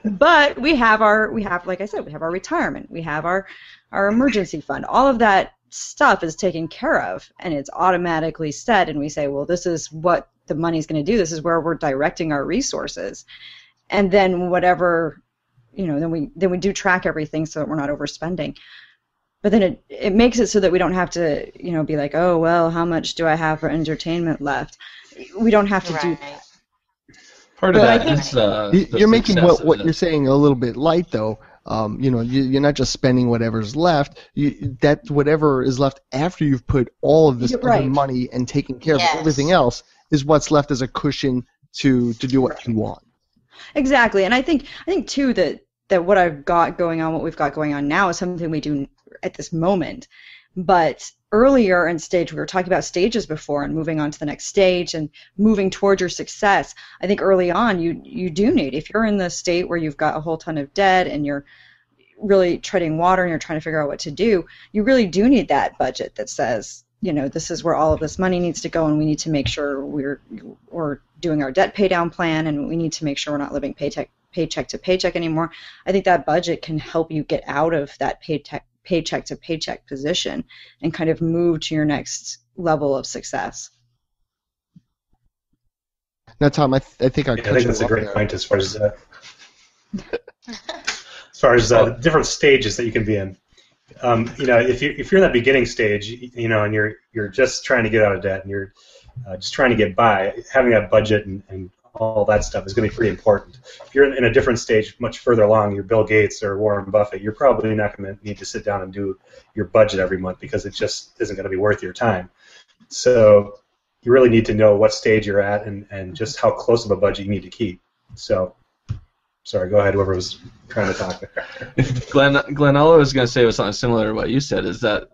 But we have like I said, we have our retirement, we have our emergency fund. All of that stuff is taken care of, and it's automatically set, and we say, well, this is what the money's going to do. This is where we're directing our resources. And then whatever then we do track everything so that we're not overspending. But then it makes it so that we don't have to, be like, oh, well, how much do I have for entertainment left? We don't have to do that. Part of that is you're making what you're saying a little bit light, though. You're not just spending whatever's left. That whatever is left after you've put all of this other money and taken care of everything else is what's left as a cushion to do what you want. Exactly, and I think too that what I've got going on, what we've got going on now, is something we do at this moment. But earlier in stage, we were talking about stages before and moving on to the next stage and moving towards your success. I think early on you do need, if you're in the state where you've got a whole ton of debt and you're really treading water and you're trying to figure out what to do, you really do need that budget that says, this is where all of this money needs to go, and we need to make sure we're doing our debt pay down plan, and we need to make sure we're not living paycheck to paycheck anymore. I think that budget can help you get out of that paycheck to paycheck position and kind of move to your next level of success. Now, Tom, I think that's a great point as far as different stages that you can be in. If you're in that beginning stage, and you're just trying to get out of debt and you're just trying to get by, having that budget and all that stuff is going to be pretty important. If you're in a different stage, much further along, you're Bill Gates or Warren Buffett, you're probably not going to need to sit down and do your budget every month because it just isn't going to be worth your time. So you really need to know what stage you're at and just how close of a budget you need to keep. So, sorry, go ahead, whoever was trying to talk there. Glenn, all I was going to say was something similar to what you said, is that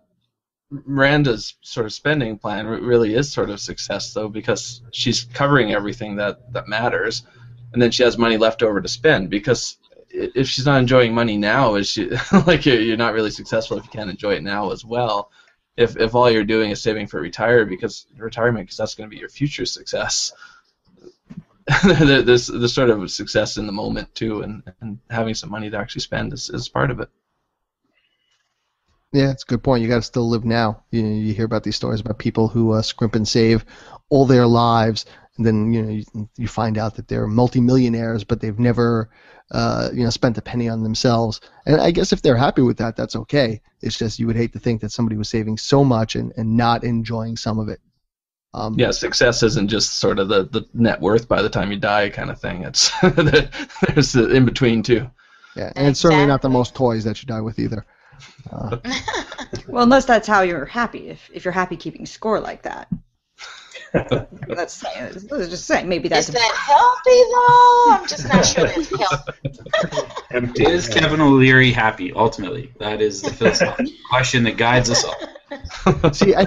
Miranda's sort of spending plan really is sort of success, though, because she's covering everything that matters, and then she has money left over to spend. Because if she's not enjoying money now, is she like you're not really successful if you can't enjoy it now as well. If all you're doing is saving for retirement because that's going to be your future success. There's sort of success in the moment too, and having some money to actually spend is part of it. Yeah, it's a good point. You got to still live now. You hear about these stories about people who scrimp and save all their lives, and then you find out that they're multimillionaires, but they've never spent a penny on themselves. And I guess if they're happy with that, that's okay. It's just you would hate to think that somebody was saving so much and not enjoying some of it. Success isn't just sort of the net worth by the time you die kind of thing. It's there's the in between too. Yeah, and it's certainly not the most toys that you die with either. Well, unless that's how you're happy. If you're happy keeping score like that. Let's just say maybe that's. Is that healthy though? I'm just not sure that's healthy. Is Kevin O'Leary happy? Ultimately, that is the philosophical question that guides us all. See, I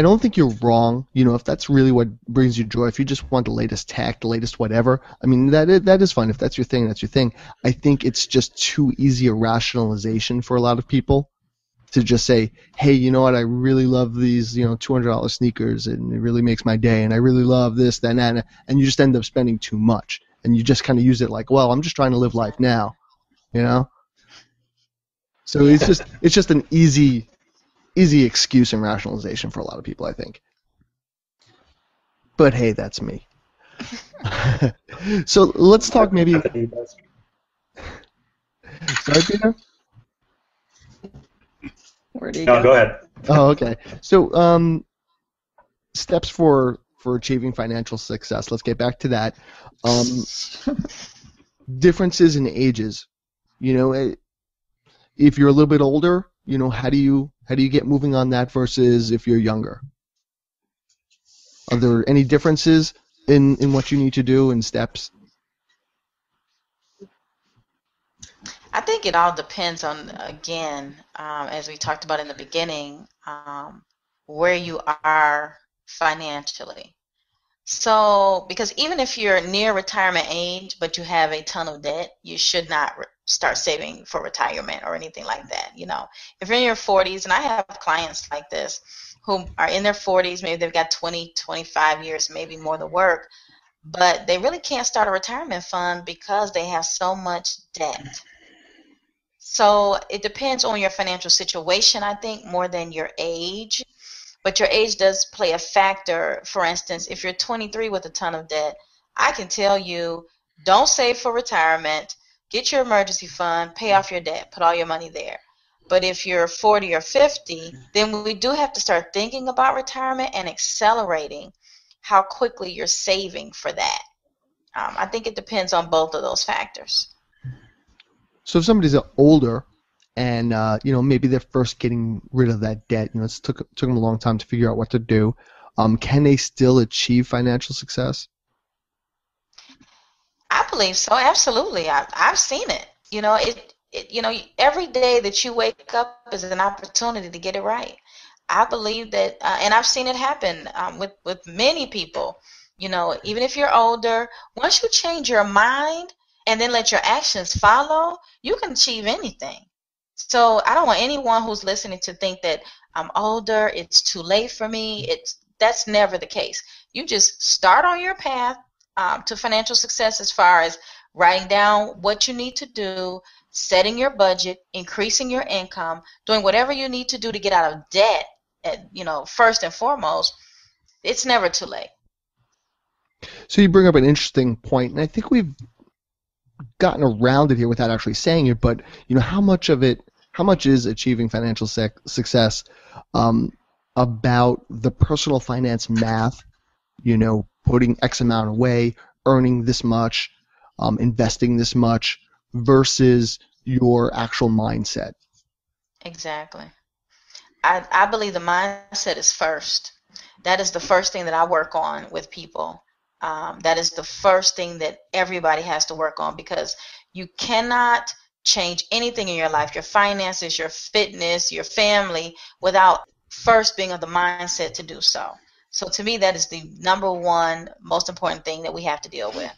don't think you're wrong. If that's really what brings you joy, if you just want the latest tech, the latest whatever, I mean, that is fine. If that's your thing, that's your thing. I think it's just too easy a rationalization for a lot of people to just say, hey, you know what, I really love these, $200 sneakers, and it really makes my day, and I really love this, that, and you just end up spending too much, and you just kind of use it like, well, I'm just trying to live life now, So it's just an easy excuse and rationalization for a lot of people, I think. But hey, that's me. So let's talk maybe. Sorry, Peter? Where do you go? Go ahead. Oh, okay. So steps for achieving financial success. Let's get back to that. Differences in ages. If you're a little bit older, how do you get moving on that versus if you're younger? Are there any differences in what you need to do in steps? I think it all depends on, again, as we talked about in the beginning, where you are financially. So, because even if you're near retirement age, but you have a ton of debt, you should not start saving for retirement or anything like that. If you're in your 40s, and I have clients like this who are in their 40s, maybe they've got 20, 25 years, maybe more to work, but they really can't start a retirement fund because they have so much debt. So it depends on your financial situation, I think, more than your age. But your age does play a factor. For instance, if you're 23 with a ton of debt, I can tell you, don't save for retirement. get your emergency fund, pay off your debt, put all your money there. But if you're 40 or 50, then we do have to start thinking about retirement and accelerating how quickly you're saving for that. I think it depends on both of those factors. So if somebody's older and maybe they're first getting rid of that debt, it took them a long time to figure out what to do, can they still achieve financial success? I believe so, absolutely. I've seen it. Every day that you wake up is an opportunity to get it right. I believe that, and I've seen it happen with many people. Even if you're older, once you change your mind and then let your actions follow, you can achieve anything. So I don't want anyone who's listening to think that I'm older, it's too late for me. That's never the case. You just start on your path to financial success as far as writing down what you need to do, setting your budget, increasing your income, doing whatever you need to do to get out of debt, first and foremost. It's never too late. So you bring up an interesting point, and I think we've gotten around it here without actually saying it, but how much is achieving financial success about the personal finance math, putting X amount away, earning this much, investing this much, versus your actual mindset? Exactly. I believe the mindset is first. That is the first thing that I work on with people. That is the first thing that everybody has to work on, because you cannot change anything in your life, your finances, your fitness, your family, without first being of the mindset to do so. So to me, that is the number one most important thing that we have to deal with.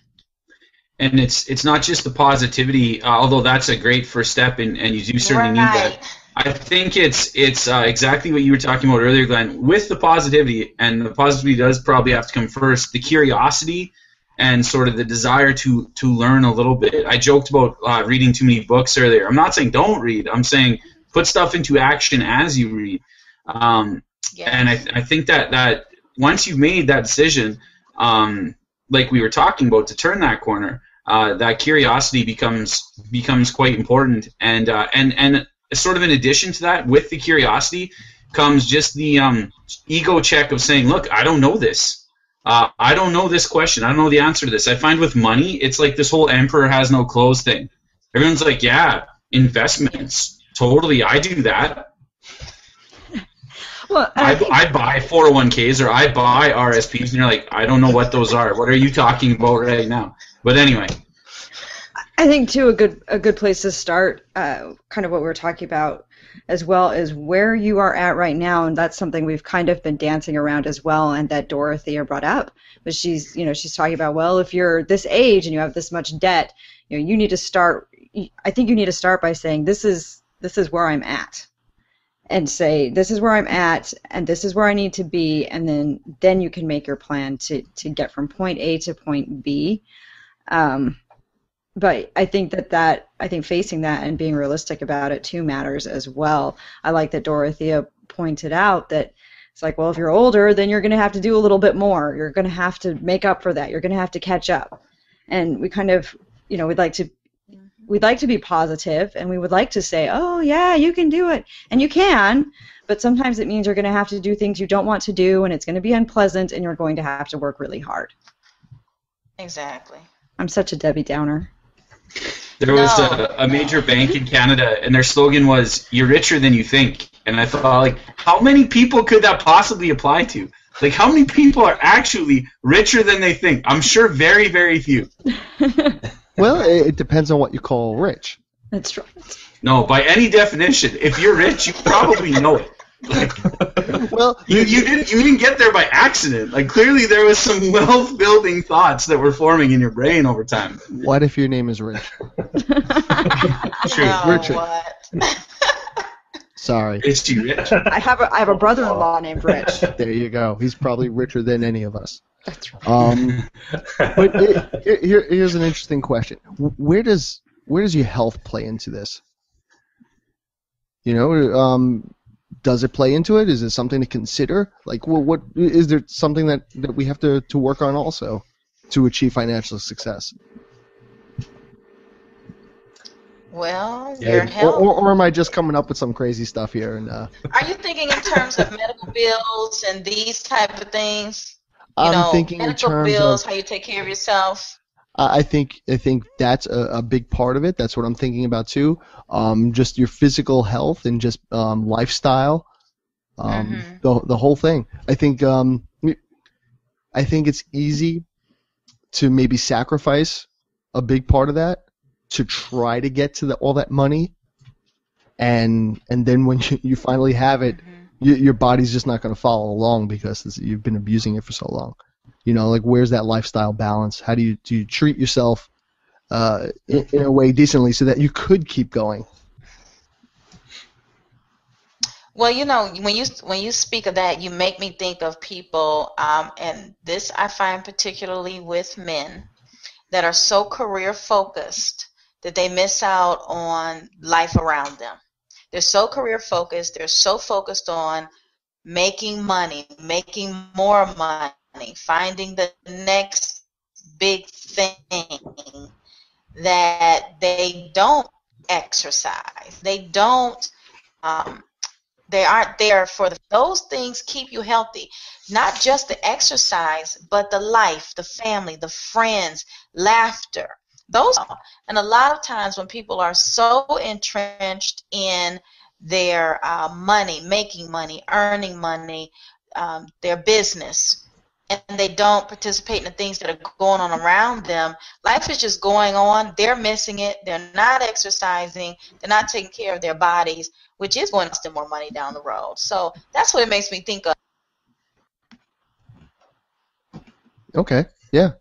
And it's not just the positivity, although that's a great first step, and you do certainly need that. I think it's exactly what you were talking about earlier, Glenn. With the positivity, and the positivity does probably have to come first, the curiosity and sort of the desire to learn a little bit. I joked about reading too many books earlier. I'm not saying don't read. I'm saying put stuff into action as you read. And I think that once you've made that decision, like we were talking about, to turn that corner, that curiosity becomes quite important, and sort of in addition to that, with the curiosity comes just the ego check of saying, look, I don't know this. I don't know this question. I don't know the answer to this. I find with money, it's like this whole emperor has no clothes thing. Everyone's like, yeah, investments, totally, I do that. Well, I buy 401ks or I buy RSPs, and you're like, I don't know what those are. What are you talking about right now? But anyway. I think, too, a good place to start, kind of what we were talking about as well, is where you are at right now, and that's something we've kind of been dancing around as well, and that Dorethia brought up. But she's talking about, well, if you're this age and you have this much debt, you need to start. I think you need to start by saying, this is where I'm at, and say, this is where I'm at, and this is where I need to be, and then you can make your plan to get from point A to point B. But I think I think facing that and being realistic about it too matters as well. I like that Dorethia pointed out that it's like, well, if you're older, then you're going to have to do a little bit more. You're going to have to make up for that. You're going to have to catch up. And we kind of, we'd like to be positive, and we would like to say, oh yeah, you can do it, and you can. But sometimes it means you're going to have to do things you don't want to do, and it's going to be unpleasant, and you're going to have to work really hard. Exactly. I'm such a Debbie Downer. There was a major bank in Canada, and their slogan was, you're richer than you think. And I thought, like, how many people could that possibly apply to? Like, how many people are actually richer than they think? I'm sure very, very few. Well, it depends on what you call rich. That's right. No, by any definition, if you're rich, you probably know it. Like, well, you didn't get there by accident. Like, clearly there was some wealth-building thoughts that were forming in your brain over time. What if your name is Rich? True. Richard. What? Sorry. Is she rich? I have a brother-in-law named Rich. There you go. He's probably richer than any of us. That's right. But here's an interesting question. Where does your health play into this? Does it play into it? Is it something to consider? Like, well, what is there something that we have to work on also to achieve financial success? Well, Yeah, your Or, health. or am I just coming up with some crazy stuff here? And Are you thinking in terms of medical bills and these type of things? I'm thinking in Medical terms of. bills, how you take care of yourself. I think that's a big part of it. That's what I'm thinking about too. Just your physical health and just lifestyle. The whole thing. I think it's easy to maybe sacrifice a big part of that to try to get to all that money, and then when you finally have it, your body's just not going to follow along because you've been abusing it for so long. Like where's that lifestyle balance? How do you treat yourself in a way decently so that you could keep going? Well, when you speak of that, you make me think of people, and this I find particularly with men that are so career focused that they miss out on life around them. They're so career focused. They're so focused on making money, making more money, finding the next big thing, that they don't exercise. They aren't there for those things keep you healthy. Not just the exercise, but the life, the family, the friends, laughter. And a lot of times when people are so entrenched in their money, making money, earning money, their business, and they don't participate in the things that are going on around them, life is just going on. They're missing it. They're not exercising. They're not taking care of their bodies, which is going to cost them more money down the road. So that's what it makes me think of. Okay, yeah.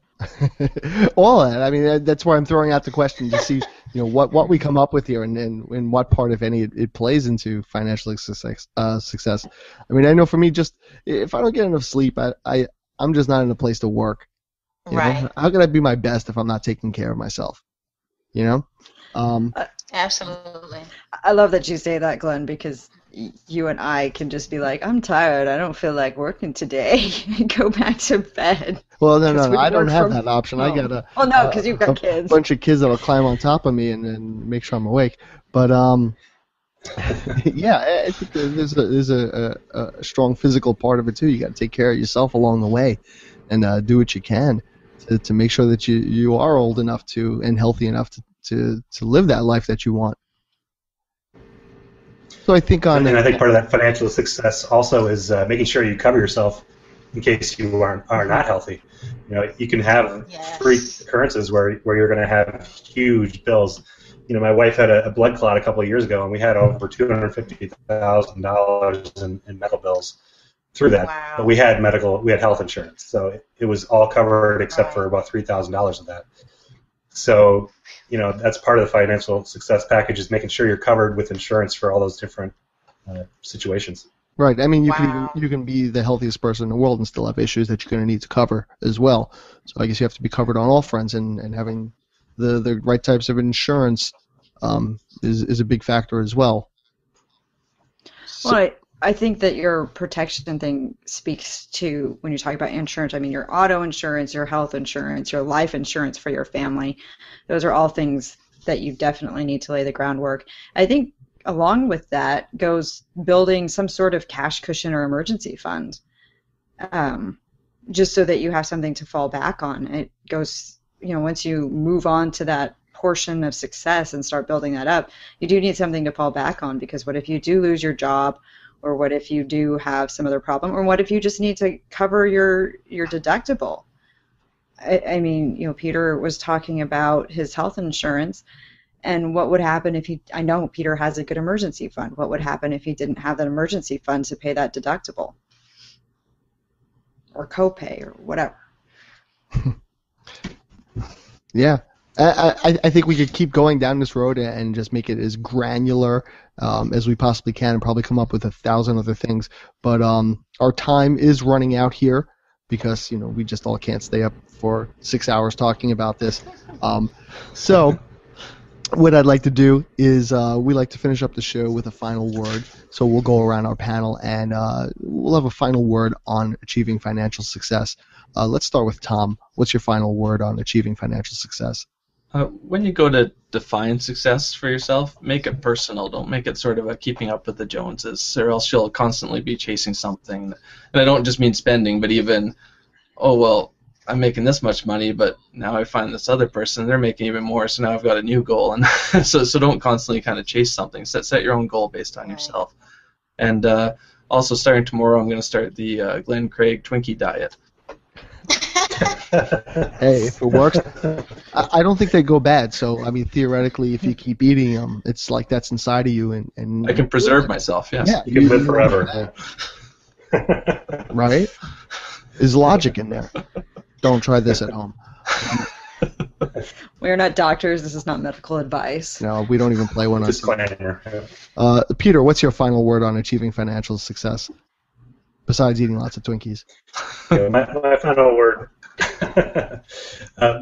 All of that. I mean, that's why I'm throwing out the question to see, what we come up with here and what part, if any, it plays into financial success. I mean, I know for me, just if I don't get enough sleep, I'm just not in a place to work. Right. How can I be my best if I'm not taking care of myself? Absolutely. I love that you say that, Glenn, because you and I can just be like, I'm tired. I don't feel like working today. Go back to bed. Well, no. I don't have that option. I got because you've got kids. Bunch of kids that'll climb on top of me and make sure I'm awake. But yeah, I think there's a strong physical part of it too. You got to take care of yourself along the way, and do what you can to make sure that you are old enough and healthy enough to live that life that you want. So I think and I think part of that financial success also is making sure you cover yourself in case you are not healthy. You can have freak occurrences where you're going to have huge bills. My wife had a blood clot a couple of years ago, and we had over $250,000 in medical bills through that. Wow. But we had health insurance, so it was all covered except for about $3,000 of that. So, that's part of the financial success package, is making sure you're covered with insurance for all those different situations. Right. I mean, you can be the healthiest person in the world and still have issues that you're going to need to cover as well. So I guess you have to be covered on all fronts, and having the right types of insurance is a big factor as well. Well, I think that your protection thing speaks to, when you talk about insurance, I mean your auto insurance, your health insurance, your life insurance for your family. Those are all things that you definitely need to lay the groundwork. I think along with that goes building some sort of cash cushion or emergency fund, just so that you have something to fall back on. It goes, once you move on to that portion of success and start building that up, you do need something to fall back on, because what if you do lose your job, or what if you do have some other problem, or what if you just need to cover your deductible? I mean, Peter was talking about his health insurance, and what would happen if I know Peter has a good emergency fund. What would happen if he didn't have that emergency fund to pay that deductible? Or copay, or whatever. Yeah. I think we could keep going down this road and just make it as granular as we possibly can, and probably come up with 1,000 other things. But our time is running out here, because we just all can't stay up for 6 hours talking about this. So what I'd like to do is we like to finish up the show with a final word. So we'll go around our panel, and we'll have a final word on achieving financial success. Let's start with Tom. What's your final word on achieving financial success? When you go to define success for yourself, make it personal. Don't make it sort of a keeping up with the Joneses, or else you'll constantly be chasing something. And I don't just mean spending, but even, oh, well, I'm making this much money, but now I find this other person, they're making even more, so now I've got a new goal. And so don't constantly kind of chase something. Set your own goal based on yourself. And also, starting tomorrow, I'm going to start the Glenn Craig Twinkie diet. Hey, if it works, I don't think they go bad. So, I mean, theoretically, if you keep eating them, it's like that's inside of you, and I can preserve myself. Yes. Yeah, You can live forever. Right? There's logic in there. Don't try this at home. We are not doctors. This is not medical advice. No, we don't even play one on. Disclaimer. Peter, what's your final word on achieving financial success? Besides eating lots of Twinkies. Yeah, my final word.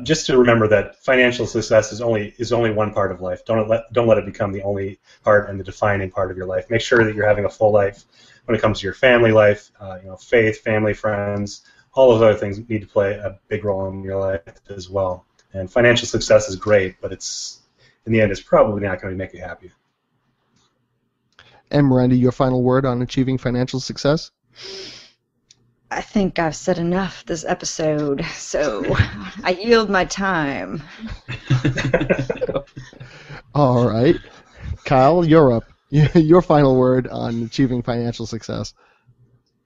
Just to remember that financial success is only one part of life. Don't let it become the only part and the defining part of your life. Make sure that you're having a full life when it comes to your family life, faith, family, friends. All those other things need to play a big role in your life as well. And financial success is great, but in the end, it's probably not going to make you happy. And Miranda, your final word on achieving financial success? I think I've said enough this episode, so I yield my time. All right. Kyle, you're up. Your final word on achieving financial success.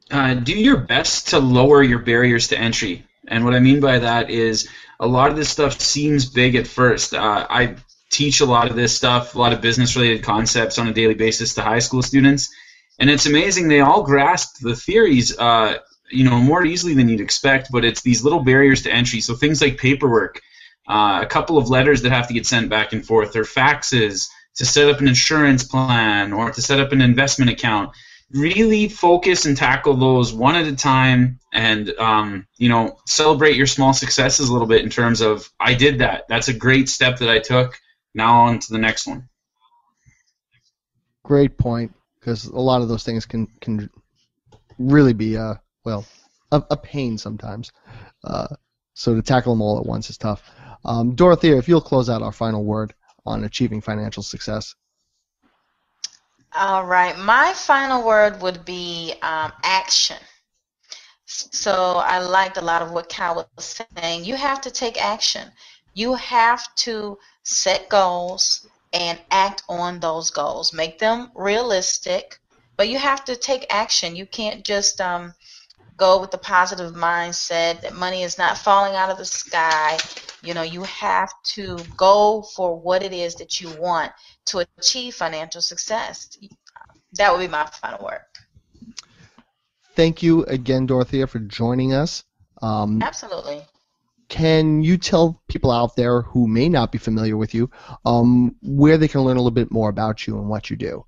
Do your best to lower your barriers to entry. And what I mean by that is a lot of this stuff seems big at first. I teach a lot of this stuff, a lot of business-related concepts on a daily basis to high school students. And it's amazing they all grasp the theories more easily than you'd expect, but it's these little barriers to entry. So things like paperwork, a couple of letters that have to get sent back and forth, or faxes to set up an insurance plan or to set up an investment account. Really focus and tackle those one at a time, and celebrate your small successes a little bit in terms of, I did that. That's a great step that I took. Now on to the next one. Great point, because a lot of those things can really be a pain sometimes. So to tackle them all at once is tough. Dorothea, if you'll close out our final word on achieving financial success. All right. My final word would be action. So I liked a lot of what Kyle was saying. You have to take action. You have to set goals and act on those goals. Make them realistic, but you have to take action. You can't just go with the positive mindset that money is not falling out of the sky. You have to go for what it is that you want to achieve financial success. That would be my final word. Thank you again, Dorothea, for joining us. Absolutely. Can you tell people out there who may not be familiar with you where they can learn a little bit more about you and what you do?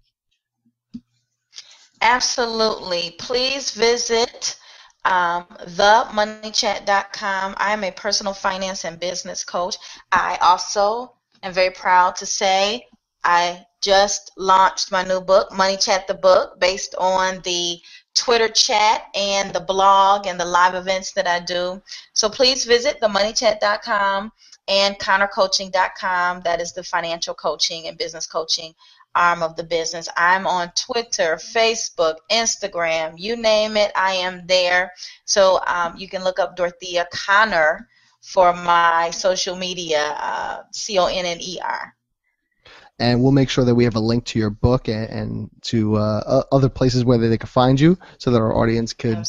Absolutely. Please visit themoneychat.com. I am a personal finance and business coach. I also am very proud to say I just launched my new book, Money Chat the Book, based on the Twitter chat and the blog and the live events that I do. So please visit themoneychat.com and connercoaching.com. That is the financial coaching and business coaching arm of the business. I'm on Twitter, Facebook, Instagram, you name it, I am there. So you can look up Dorethia Conner for my social media, CONNER. And we'll make sure that we have a link to your book and to other places where they can find you so that our audience could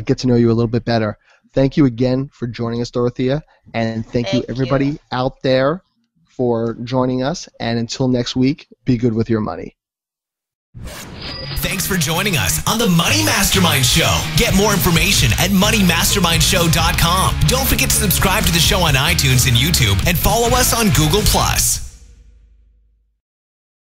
get to know you a little bit better. Thank you again for joining us, Dorothea, and thank you everybody out there for joining us. And until next week, be good with your money. Thanks for joining us on the Money Mastermind Show. Get more information at moneymastermindshow.com. Don't forget to subscribe to the show on iTunes and YouTube and follow us on Google+.